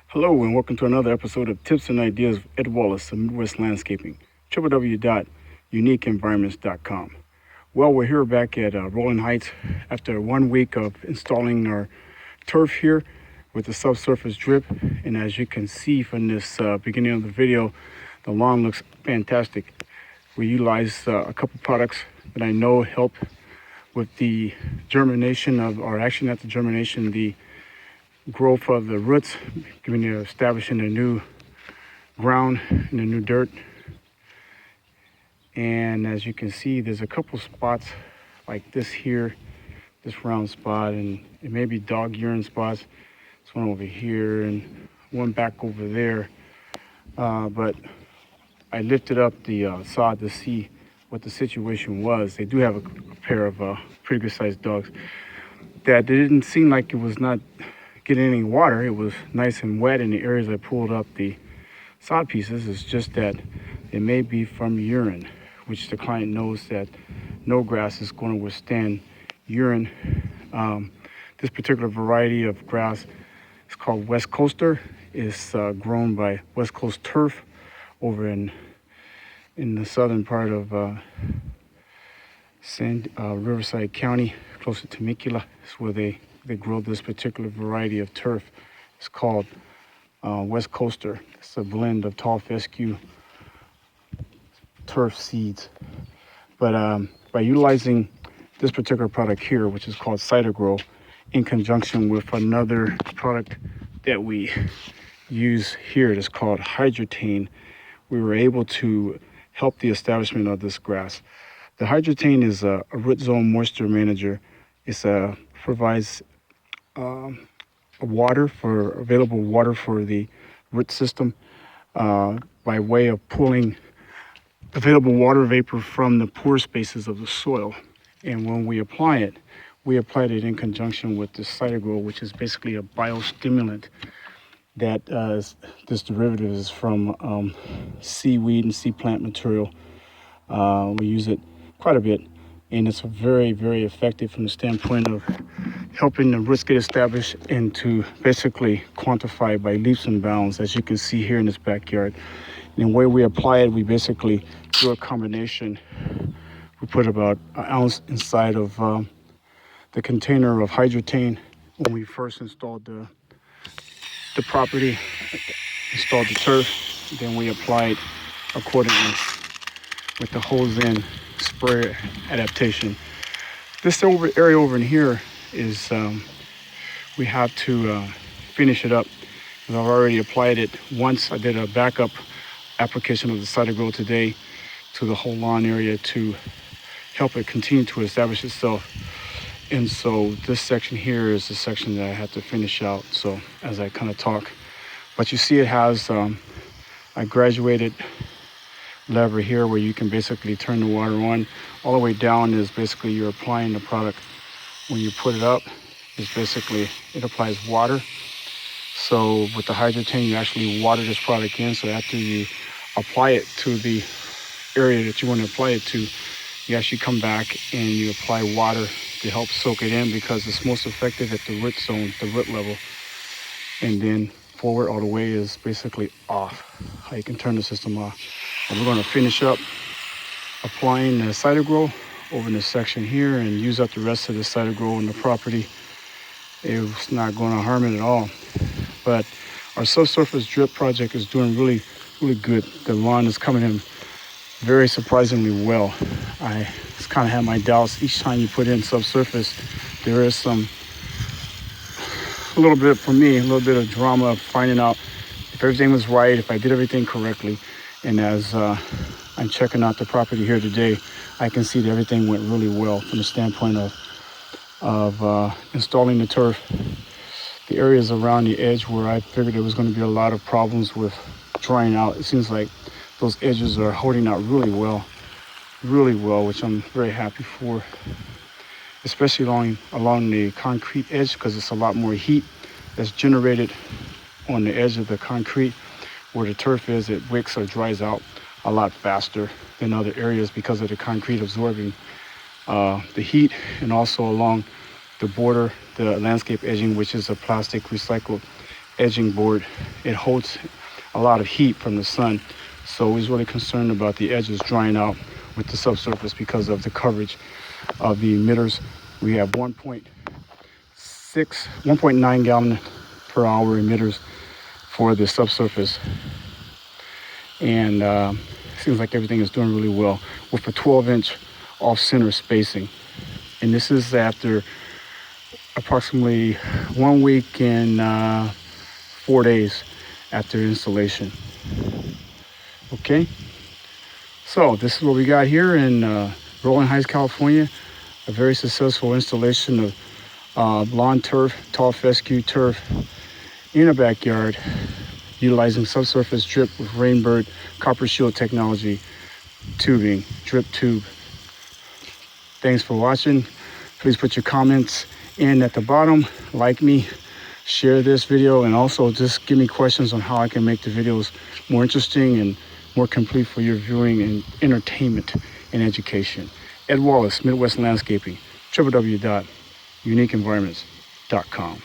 Hello and welcome to another episode of Tips and Ideas with Ed Wallace of Midwest Landscaping, www.uniqueenvironments.com. Well, we're here back at Rolling Heights after 1 week of installing our turf here with the subsurface drip. And as you can see from this beginning of the video, the lawn looks fantastic. We utilize a couple products that I know help with the germination of, or actually not the germination, the growth of the roots, giving you establishing a new ground and a new dirt. And as you can see, there's a couple spots like this here, this round spot, and it may be dog urine spots. This one over here and one back over there. But I lifted up the sod to see what the situation was. They do have a pair of pretty good sized dogs that didn't seem like it was not getting any water. It was nice and wet in the areas I pulled up the sod pieces. It's just that it may be from urine, which the client knows that no grass is going to withstand urine. This particular variety of grass is called West Coaster. It's grown by West Coast Turf over in the southern part of Riverside County, close to Temecula. It's where they grow this particular variety of turf. It's called West Coaster. It's a blend of tall fescue turf seeds. But by utilizing this particular product here, which is called Cider Grow, in conjunction with another product that we use here that's called Hydrotane, we were able to help the establishment of this grass. The Hydrotane is a root zone moisture manager. It provides available water for the root system by way of pulling available water vapor from the pore spaces of the soil. And when we applied it in conjunction with the Cider Grow, which is basically a biostimulant that this derivative is from seaweed and sea plant material. We use it quite a bit, and it's very, very effective from the standpoint of helping the roots get established and to basically quantify by leaps and bounds, as you can see here in this backyard. And the way we apply it, we basically do a combination. We put about an ounce inside of the container of Hydrotane when we first installed the property, installed the turf. Then we applied accordingly with the hose in spray adaptation. This area over in here is we have to finish it up. I've already applied it once. I did a backup application of the Cider Grow today to the whole lawn area to help it continue to establish itself. And so this section here is the section that I have to finish out, so as I kind of talk. But you see it has a graduated lever here where you can basically turn the water on. All the way down is basically you're applying the product. When you put it up, it's basically, it applies water. So with the Hydrotane, you actually water this product in. So after you apply it to the area that you want to apply it to, you actually come back and you apply water to help soak it in, because it's most effective at the root zone, the root level. And then forward all the way is basically off. How you can turn the system off. And we're going to finish up applying the Cider Grow over in this section here and use up the rest of the Cider Grow in the property. It's not going to harm it at all. But our subsurface drip project is doing really, really good. The lawn is coming in very surprisingly well. I just kind of had my doubts. Each time you put in subsurface, there is a little bit of drama of finding out if everything was right, if I did everything correctly. And as I'm checking out the property here today, I can see that everything went really well from the standpoint of installing the turf. The areas around the edge where I figured there was going to be a lot of problems with drying out, it seems like those edges are holding out really well, which I'm very happy for, especially along the concrete edge, because it's a lot more heat that's generated on the edge of the concrete. Where the turf is, it wicks or dries out a lot faster than other areas because of the concrete absorbing the heat, and also along the border, the landscape edging, which is a plastic recycled edging board. it holds a lot of heat from the sun. So he's really concerned about the edges drying out with the subsurface because of the coverage of the emitters. We have 1.9 gallon per hour emitters for the subsurface. And seems like everything is doing really well with a 12-inch off-center spacing. And this is after approximately 1 week and 4 days after installation. Okay, so this is what we got here in Rolling Heights, California. A very successful installation of lawn turf, tall fescue turf in a backyard, utilizing subsurface drip with Rainbird copper shield technology tubing, drip tube. Thanks for watching. Please put your comments in at the bottom, like me, share this video, and also just give me questions on how I can make the videos more interesting and more complete for your viewing and entertainment and education. Ed Wallace, Midwest Landscaping, www.uniqueenvironments.com.